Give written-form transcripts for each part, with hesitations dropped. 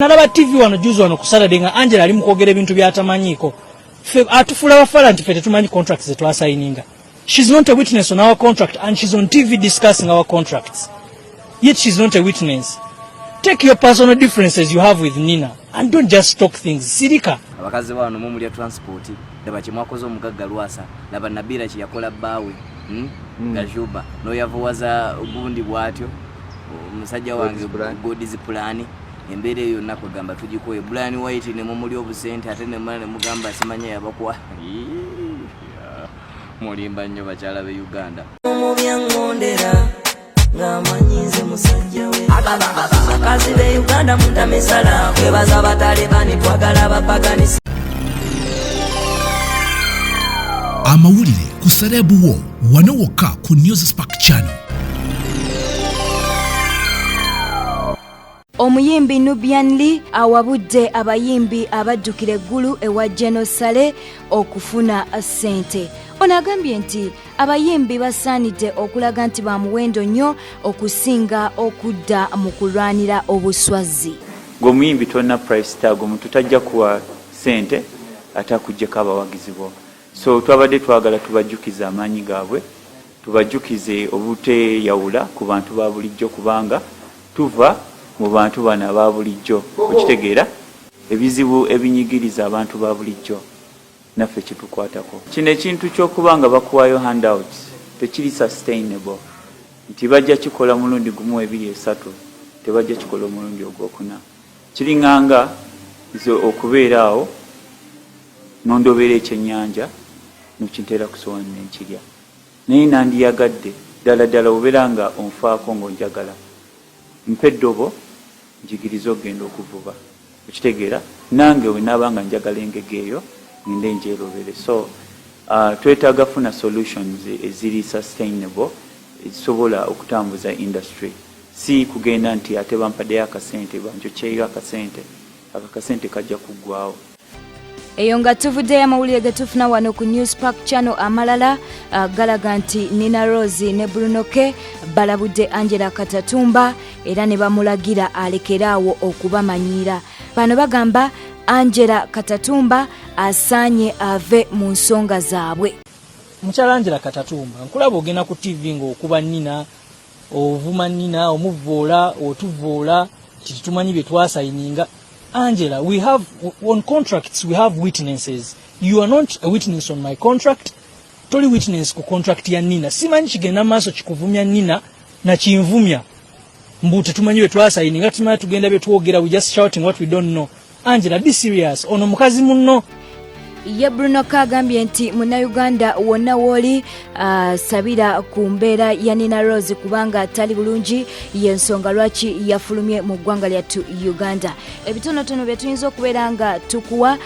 Nalaba TV wano juzi wano ku Saturday nga Angela ali mu kwogera ebintu by'atamanyiiko. Ffe atufula bafala nti ffe tetumanyi contracts ze twasayininga. She's not a witness on our contract and she's on TV discussing our contracts. Yet she's not a witness. Take your personal differences you have with Nina and don't just talk things. Sirika. Abakazi bano mu mulya transport laba kimwakoze omugagga Lwasa laba Nabira kye yakola bbaawe Gajuba no yavuwaza gundi bwatyo omusajja wange God's plan embeera eyo nako gamba tujikoye Brian White ne mu mulya obusente ate ne mwana mugamba simanya yabakwa mulimba nnyo bakyala be Uganda mu byangondera ngamanyize musajja we akazi be Uganda muntamesala kwebaza batalibani twagala bapaganisi amawulire ku Serebu wo wanowoka ku News Spark Channel. Omuyimbi Nubian Lee awabudde abayimbi abaddukira eggulu ewa Genosale okufuna ssente. Ono agambye nti abayimbi basaanidde okulaga nti ba muwendo nnyo okusinga okudda mu kulwanira obuswazi. Ng'omuyimbi tonna price tag omuntu tajja kuwa ssente atakujjeko abawagizi bo. So twabadde twagala tubajjukiza amaanyi gaabwe, tubajjukize obuteyawula ku bantu ba bulijjo kubanga tuva mu bantu bana ba bulijjo okitegeera ebizibu ebinyigiriza abantu ba bulijjo naffe kitukwatako. Kino ekintu ky'okubanga bakuwayo handouts tekiri sustainable nti bajja kikola mulundi gumu 2-3 tebajja kikola omulundi ogwokuna. Kiringanga zo okubeeraawo nondobeera ekyennyanja nokintera kusowaani nenkirya naye nandiyagadde ddala obeera nga onfaako ng'onjagala mpe eddobo njigiriza okugenda okuvuba okitegeera nange we naabanga njagala engege eyo ngende njeerobere. So twetaaga funa solutions eziri sustainable ezisobola okutambuza industry si kugenda nti ate bampaddeyo akasente banjokyeyo akasente kajja kuggwawo. Eyo nga tuvuddeyo amawulire ge tufuna wano ku News Spark Channel amalala galaga nti Nina Rose ne Bruno K balabudde Angela Katatumba era ne bamulagira alekeraawo okubamanyiira. Bano bagamba Angela Katatumba asaanye ave mu nsonga zaabwe. Mukyala Angela Katatumba nkulaba ogenda ku TV ng'okuba Nina ovuma Nina omuvoola otuvoola kitumanyi bye twasayininga. Angela, we have on contracts we have witnesses. You are not a witness on my contract. Toli witness ku contract ya Nina. Simanyi kigenda maaso kikuvumya Nina na kinvumya. Mbute tumanyi bye twasayininga tumanyi tugenda bye twogera we just shouting what we don't know. Angela, be serious. Ono mukazi munno. Ye Bruno kagambye nti muna Uganda wonna woli sabira ku mbeera ya Nina Rose kubanga atali bulungi yensonga lwaki yafulumye mu ggwanga lyattu Uganda. Ebitonotono bye tuyinza okubeera nga tukuwa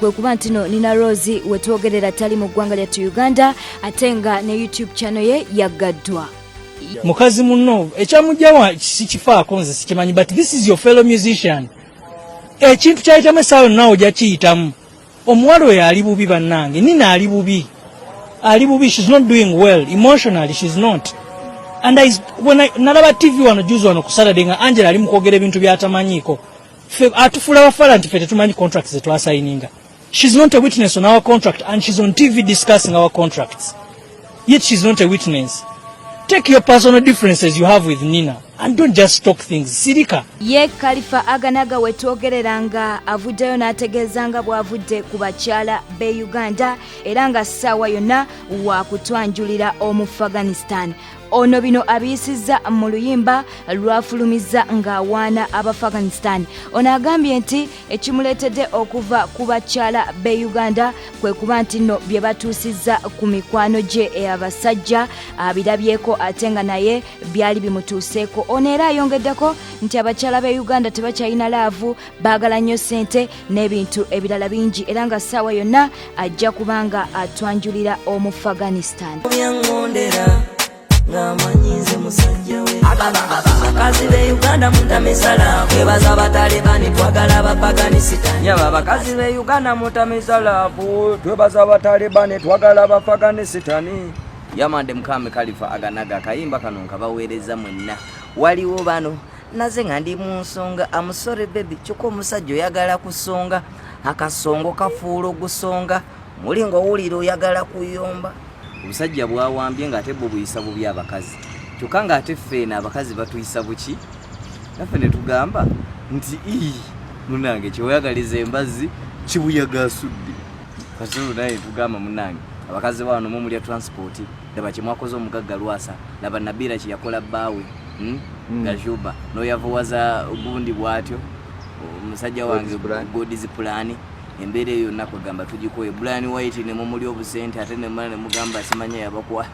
kwe kuba nti no Nina Rose we twogerera tali mu ggwanga lyattu Uganda ate nga ne YouTube channel ye yaggaddwa. Mukazi munno ekyamujjawa sikifaako nze sikimanyi but this is your fellow musician. Ekintu kyayitamu essaawa naawe ojja kiyitamu. Omuwala oyo ali bubi bannange. Nina ali bubi. She's not doing well. Emotionally, she's not. And nalaba TV wano juzi wano ku Saturday nga Angela ali mu kwogera ebintu by'atamanyiiko. Ffe atufula bafala nti ffe tetumanyi contracts ze twasayininga. She's not a witness on our contract and she's on TV discussing our contracts. Yet she's not a witness. Take your personal differences you have with Nina and don't just talk things. Sirika. Ye Khalifa Aganaga wetwogereranga avuddeyo n'ategeezanga bw'avudde ku bakyala be Uganda era nga ssaawa yonna wa kutwanjulira omu Afghanistan. Ono bino abiyisizza mu luyimba lwafulumiza ng'awaana Abafghanistan. Ono agambye nti ekimuleetedde okuva ku bakyala be Uganda kwe kuba nti nno bye batuusizza ku mikwano gye abasajja abirabyeko ate nga naye byali bimutuuseeko. Ono era ayongeddeko nti abakyala be Uganda tebakyalina laavu, baagala nnyo ssente n'ebintu ebirala bingi era nga ssaawa yonna ajja kubanga atwanjulira omu Afghanistan. Ngamanyize musajja we akazi be Uganda mutamisala kwebaza batalibani twagala bapaganisitani yaba bakazi be Uganda mutamisala twebaza batalibani twagala bapaganisitani yamande mukame Khalifa Aganaga kayimba kano nkabaweereza mwenna waliwo bano naze nga ndi mu nsonga. I'm sorry baby, kyokka omusajja oyagala kusonga, akasongo kafuula ogusonga, muli ng'owulira oyagala kuyomba. Omusajja bwawambye ng'ate bo buyisa bubi abakazi, kyokka ng'ate ffeena abakazi batuyisa buki, naffe ne tugamba nti munange kyeoyagaliza embazzi kibuyaga asudde. Kasulu naye tugamba munange abakazi bano mulya transport, laba kyemwakoze omugagga Lwasa, laba Nabira kye yakola bbaawe Gajuba n'oyavuwaza gundi bw'atyo omusajja wange God's plan. Embeera eyo nakwegamba tugikoye Brian White ne mumuli obusente ate ne mwana ne mugamba simanya yabakwa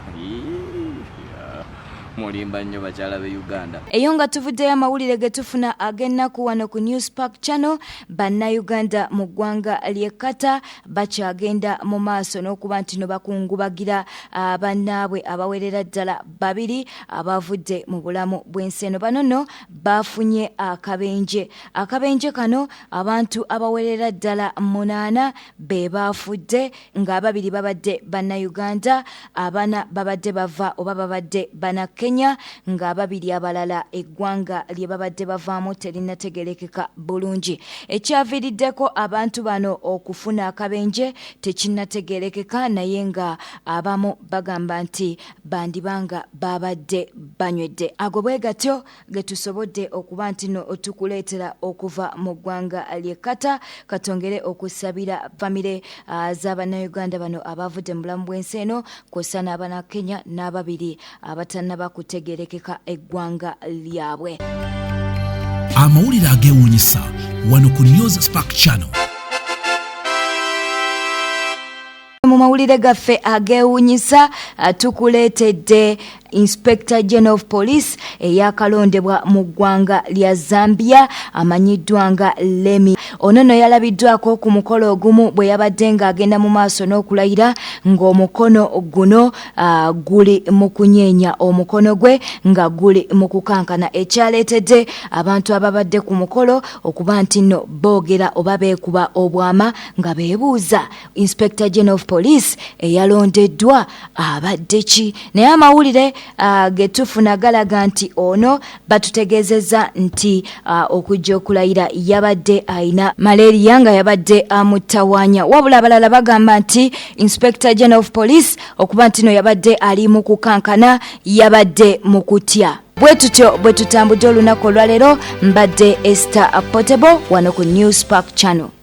mulimba nnyo bakyala be Uganda. Eyo nga tuvuddeyo amawulire ge tufuna ag'ennaku wano ku News Park Channel. Bana Uganda mu ggwanga ly'e Qatar bakyagenda mu maaso n'okuba nti no bakungubagira bannaabwe abawerera ddala 2 abavudde mu bulamu bw'ensi eno. Bano nno bafunye akabenje. Akabenje kano abantu abawerera ddala 8 be baafudde, nga 2 babadde Bana Uganda, 4 babadde bava oba babadde Bana Kenya, nga 2 abalala eggwanga lye babadde bavaamu terinategerekeka bulungi. Ekyaviiriddeko abantu bano okufuna akabenje tekinnategerekeka, naye nga abamu bagamba nti bandibanga babadde banywedde. Ago bwe gatyo ge tusobodde okuba nti no tukuleetera okuva mu ggwanga ly'e Qatar. Katongere okusabira famire z'Abannayuganda bano abavudde mu bulamu bw'ensi eno, kw'ossa n'Abana Kenya n'2 abatannaba kutegerekeka eggwanga lyabwe. Amawulire ageewuunyisa wano ku News Park Channel. Mu mawulire gaffe ageewuunyisa tukuleetedde Inspector General of Police eyakalondebwa mu ggwanga lya Zambia amanyiddwa nga Lemi. Ono no yalabiddwako ku mukolo ogumu bwe yabadde ng'agenda mu maaso n'okulayira ng'omukono guno guli mu kunyeenya omukono gwe nga guli mu kukankana, ekyaleetedde abantu ababadde ku mukolo okuba nti nno boogera oba beekuba obwama nga beebuuza Inspector General of Police eyalondeddwa abadde ki. Naye amawulire getufuna galaga nti ono batutegeezezza nti okujja okulayira yabadde ayina malaria nga yabadde amutawaanya, wabula abalala bagamba nti Inspector General of Police okuba nti no yabadde ali mu kukankana, yabadde mu kutya. Bwe tutyo bwe tutambudde olunaku olwaleero, mbadde Esther Portable wano ku News Park Channel.